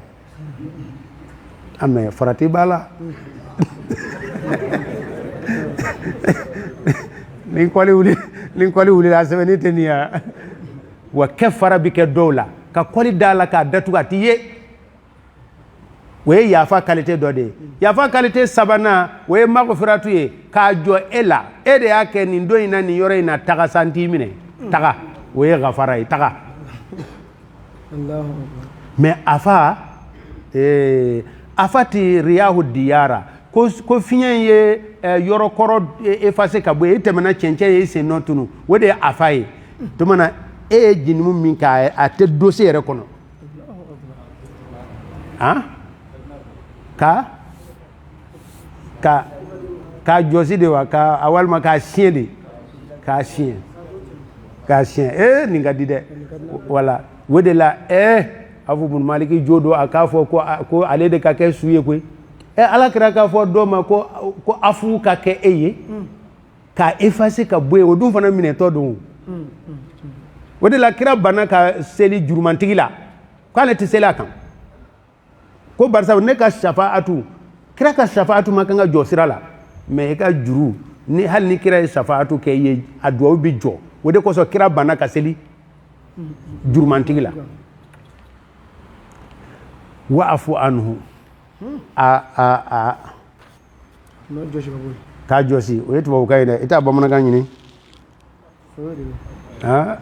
S2: mais farati b'a la ni kɔli wulila a sɛbɛnni tɛ nin ya wa kafara bɛ kɛ dɔw la ka kɔli d'a la k'a datugu a t'i ye o ye yafa qualité dɔ de ye yafa qualité 3nan o ye magfiratu ye k'a jɔ e la e de y'a kɛ nin don in na nin yɔrɔ in na taga san t'i minɛ taga o ye gafara ye taga mais afa ti riyahu diyara ko fiɲɛ ye yɔrɔ kɔrɔ effacer ka bɔ yen e tɛmɛna cɛncɛn ye i sen nɔ tunu o de ye afa ye tuma na e ye jinumu min kɛ a tɛ dossier yɛrɛ kɔnɔ ka jɔsi de wa walima k'a siɲɛ de k'a siɲɛ nin ka di dɛ wala o de la Afu bun Maliki jo don a k'a fɔ ko ale de ka kɛ su ye koyi ala kira k'a fɔ dɔ ma ko afu ka kɛ e ye k'a effacer ka bɔ yen o dun fana minɛtɔ don o de la kira banna ka seli jurumantigi la k'ale tɛ seli a kan ko barisa ne ka shafaatu kira ka shafaatu ma kan ka jɔ sira la mais e ka juru ni hali ni kira ye shafaatu kɛ ye a duwawu bi jɔ o de kosɔn kira banna ka seli jurumantigi la wa'fu anhu k'a jɔsi o ye tubabukan ye dɛ i t'a bamanankan ɲini ah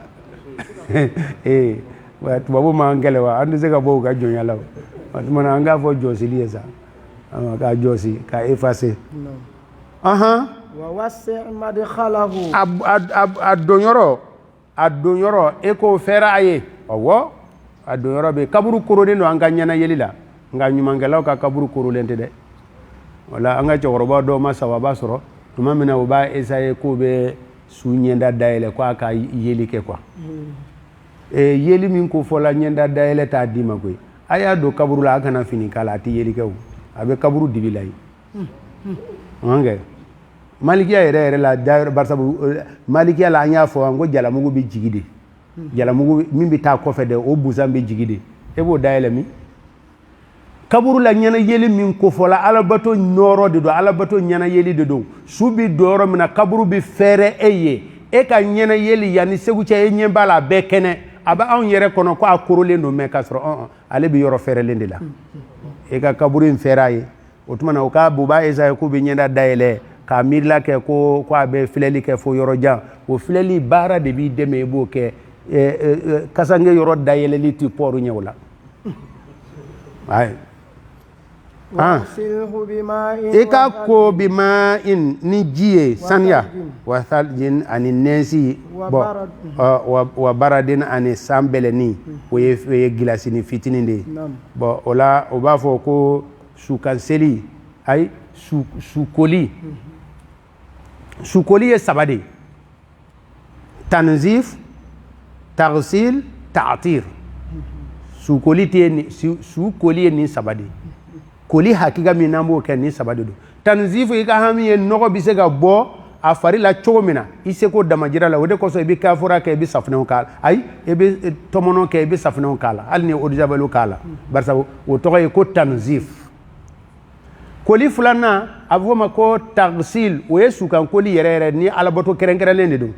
S2: tubabu ma ngele wa andu se ka bo ka jonya la mana anga fo josi liye sa ka josi ka effacer aha
S3: wa wasi' madkhalahu
S2: adonyoro eko fera aye owo adonyoro be kaburu korone no anga nyana yelila nga nyumangelaw ka kaburu korolente de wala anga choroba do ma sawaba soro tuma mina oba esaye ko be sunyenda daele ko aka yelike kwa yeli min ko fola nyenda daele ta dima koy aya do kaburu la kana fini kala ti yelike o abe kaburu dibilay wange malikiya yere la daire barsabu malikiya la anya fo ngo jalamugo be jigide jalamugo min bi ta ko fede o buzambe jigide e bo daele mi kaburu la nyana yeli min ko fola alabato noro de do alabato nyana yeli de do subi doro mina kaburu bi fere eye e ka nyana yeli yani segu che nyemba la bekene aba on yere kono ko akorole no me kasro ale bi yoro fere lendi la e ka kaburu in feraye otumana o ka buba eza ko bi nyenda daele ka mirla ke ko abe fileli ke fo yoro ja o fileli bara de bi deme bo ke kasange yoro daele li ti poru nyewla ay eka ko bima in ni jiye sanya wa thaljin ani nesi wa baradin ani sambele ni we gilasi ni fitini de bo ola oba fo ko sukanseli ay sukoli ye sabade tanzif taghsil ta'tir sukoli te ni sukoli ni sabade koli hakika min nambo ke ni sabade do tanzifu ika hami ye nogo bise ga bo a fari la chomina ise ko damajira la wode ko so bi kafura ke bi safna kala ay e bi tomono ke bi safna kala alni odjabalu kala barsa o to ko tanzif koli fulana avoma ko tagsil o yesu kan koli yere ni alabato kerenkere lende do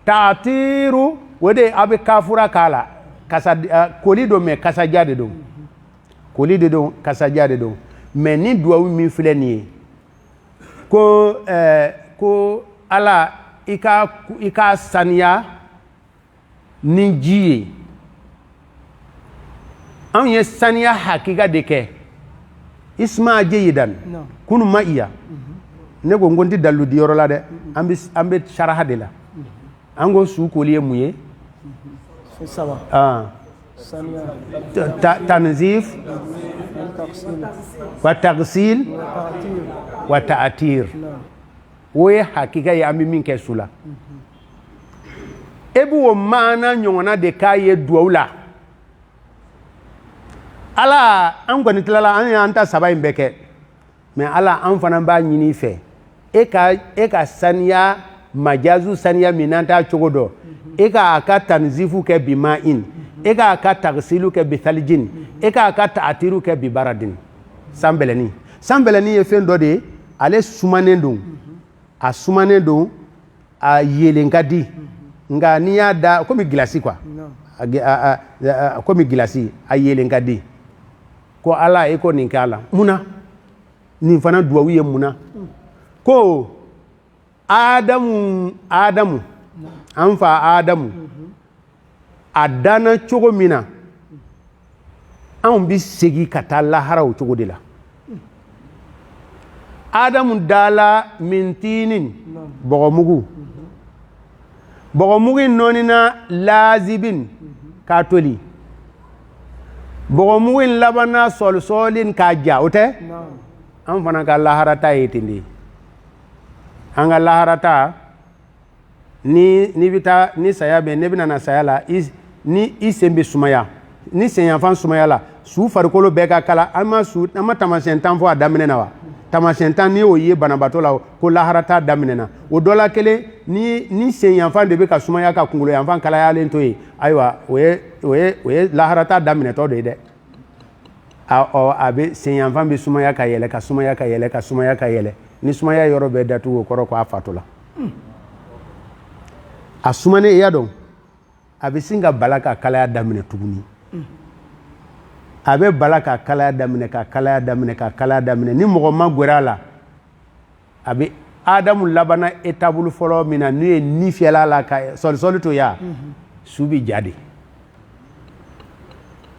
S2: ta'tiru wode abe kafura kala kasa koli do me kasa jade do koli de do kasa jade do mais ni duwa mi fileni ko ala ika sania ni jiye an ye sania hakika de ke isma jayidan kunu ma iya ne go ngondi dalu di yoro la de ambe sharaha de la ango su ko liye muye sawa tanzif wa taghsil wa ta'tir we hakika ya ami min ke sula ebu wo mana nyongona de kaye duwula ala an gani tilala an anta saba in beke mais ala an fana ba nyini fe e ka saniya majazu saniya minanta chogodo e ka aka tanzifu ke bima in e ka aka taghsilu ke bithaljin e ka aka ta'tiru ke bi baradin sambeleni ye fen do de ale sumanendo a sumanendo a yelenkadi nga niya da komi glasi quoi komi glasi a yelenkadi ko ala e ko nin kala muna nin fana duwawu ye muna ko adamu an fa adamu adana cogo mina an bi segi ka taa lahara o cogo de la adamu dala mintinin bɔgɔmugu nɔnina lazibin ka toli bɔgɔmugu labana sɔlisɔlin ka ja o tɛ an fana ka laharata ye ten de an ka laharata ni bɛ taa ni saya bɛ ne bɛ na saya la ni i sen bɛ sumaya ni sen yanfan sumaya la su farikolo bɛɛ ka kala an ma tamasiyɛn tan fɔ a daminɛ na wa tamasiyɛn tan ni y'o ye banabaatɔ la ko laharata daminɛna o dɔ la kelen ni sen yanfan de bɛ ka sumaya ka kunkolo yanfan kalayalen to yen ayiwa o ye laharata daminɛtɔ de ye dɛ a bɛ sen yanfan bɛ sumaya ka yɛlɛ ka sumaya ka yɛlɛ ka sumaya ka yɛlɛ ni sumaya yɔrɔ bɛɛ datugu o kɔrɔ ko a fatula a sumanen i y'a dɔn a bɛ sin ka bala ka kalaya daminɛ tuguni a bɛ bala ka kalaya daminɛ ka kalaya daminɛ ka kalaya daminɛ ni mɔgɔ ma gɛrɛ a la adamu labana étape fɔlɔ min na n'u ye ni fiyɛla la ka sɔlisɔli to ya su bi ja de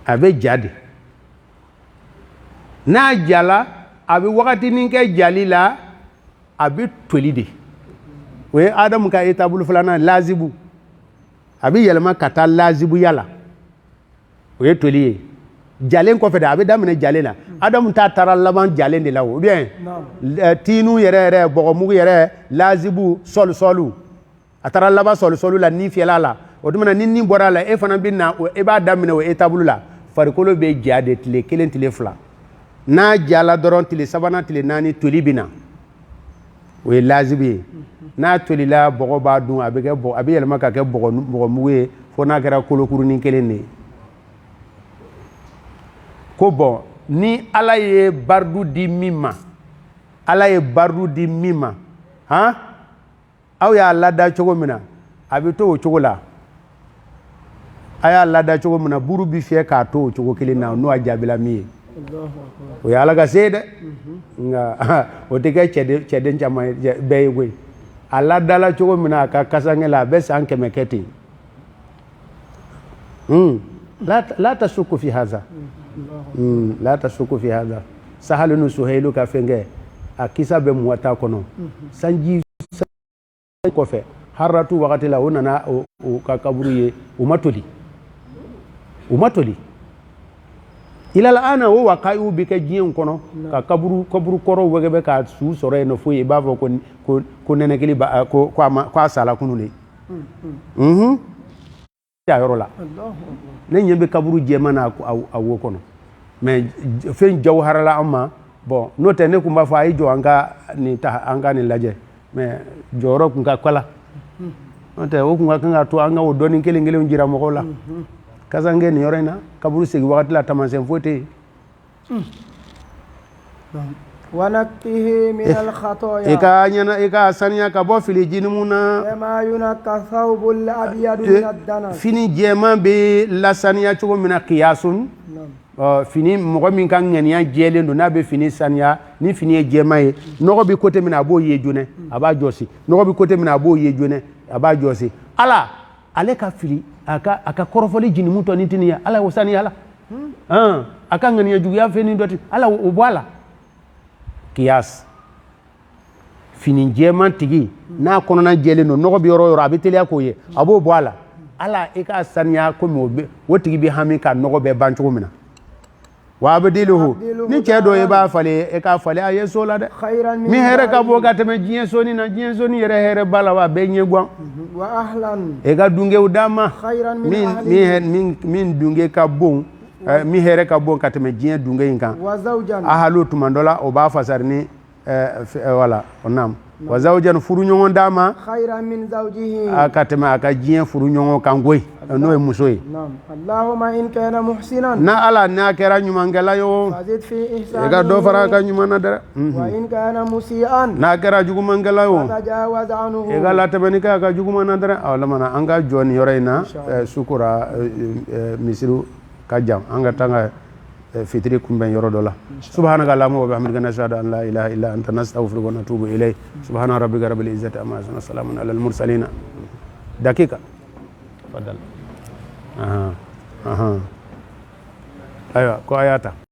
S2: a bɛ ja de n'a jala a bɛ wagatinin kɛ jali la a bɛ toli de o ye adamu ka étape filanan lazibu a bɛ yɛlɛma ka taa lazibuya la o ye toli ye jalen kɔfɛ de a bɛ daminɛ jalen na adamu ta taara laban jalen de la ou bien tiinu yɛrɛ bɔgɔmugu yɛrɛ lazibu sɔlisɔlu a taara laban sɔlisɔlu la ni fiyɛla la o tuma ni ni bɔra a la e fana bɛ na e b'a daminɛ o étape la farikolo bɛ ja de tile kelen tile fila n'a jala dɔrɔn tile sabanan tile naani toli bɛ na o ye lazibu ye n'a tolila bɔgɔ b'a dun a bɛ yɛlɛma ka kɛ bɔgɔmugu ye fo n'a kɛra kolokurunin kelen de ye ko bɔn ni ala ye bardu di min ma han aw y'a lada cogo min na a bɛ to o cogo la a y'a lada cogo min na buru bi fiyɛ k'a to o cogo kelen na n'o a jaabila min ye o ye ala ka se ye dɛ nka o tɛ kɛ cɛden caman bɛɛ ye koyi a ladala cogo min na a ka kasankɛ la a bɛ san 100 kɛ ten la tasuku fi haza la tasuku fi haza Sahal nu Suhailu ka fɛnkɛ a kisa bɛ muwata kɔnɔ sanji kɔfɛ haratu wagati la o nana o ka kaburu ye u ma toli ilala ana o wakayu bi kɛ diɲɛ kɔnɔ ka kaburu kɔrɔ wɛgɛ bɛ ka su sɔrɔ yen fo i b'a fɔ ko nɛnɛkili ko a sala kunun de a yɔrɔ la ne ɲɛ bɛ kaburu jɛman na a wo kɔnɔ mais fɛn jawharala an ma bon n'o tɛ ne kun b'a fɔ a ye jɔ an ka nin lajɛ mais jɔyɔrɔ kun ka kala n'o tɛ o kun ka kan ka to an ka o dɔɔnin kelen kelen jira mɔgɔw la kasange nin yɔrɔ in na kaburu segi wagati la taamasiyɛn foyi tɛ yen
S3: ونقه من الخطايا
S2: إكا سانيا كبو في الجنمونا
S3: كما ينقى الثوب الأبيض من الدنس
S2: فيني جيما بي لا سانيا تشوغو من قياسون fini mɔgɔ min ka ŋaniya jɛlen don n'a bɛ fini saniya ni fini ye jɛma ye nɔgɔ bi côté min na a b'o ye joonɛ a b'a jɔsi nɔgɔ bi côté min na a b'o ye joonɛ a b'a jɔsi ala ale ka fili a ka kɔrɔfɔli jinimu tɔ ni tini ye ala o saniya la a ka ŋaniya juguya fɛn ni dɔ ti ala o bɔ a la kiyas fini jɛman tigi n'a kɔnɔna jɛlen don nɔgɔ bi yɔrɔ o yɔrɔ a bɛ teliya k'o ye a b'o bɔ a la ala i ka saniya komi o tigi bɛ hami ka nɔgɔ bɛɛ ban cogo min na wa abdiluhu ni cɛ dɔ i b'a falen e k'a falen a ye so la dɛ min hɛrɛ ka bon ka tɛmɛ diɲɛ soni na diɲɛ soni yɛrɛ hɛrɛ b'a la wa a bɛɛ ɲɛ guwan e ka dungew d'a ma min dunge ka bon min hɛrɛ ka bon ka tɛmɛ diɲɛ dunge in kan ahalu tuma dɔ la o b'a fasari ni wala onam wa zawjan furu ɲɔgɔn d'a ma a ka tɛmɛ a ka diɲɛ furu ɲɔgɔn kan koyi n'o ye muso ye na ala n'a kɛra ɲumankɛla ye o i ka dɔ fara a ka ɲuman na dɛ n'a kɛra jugumankɛla ye o i ka latɛmɛni kɛ a ka juguman na dɛ lamana an ka jɔ nin yɔrɔ in na sukora misiri ka jan an ka taa ka fitiri kunbɛn yɔrɔ dɔ la subhanaka allahumma wa bihamdika nashhadu an la ilaha illa anta nastaghfiruka wa natubu ilayk subhana rabbika rabbil izzati amma yasifun salamun alal mursalin dakika fadal aha aywa ko ayata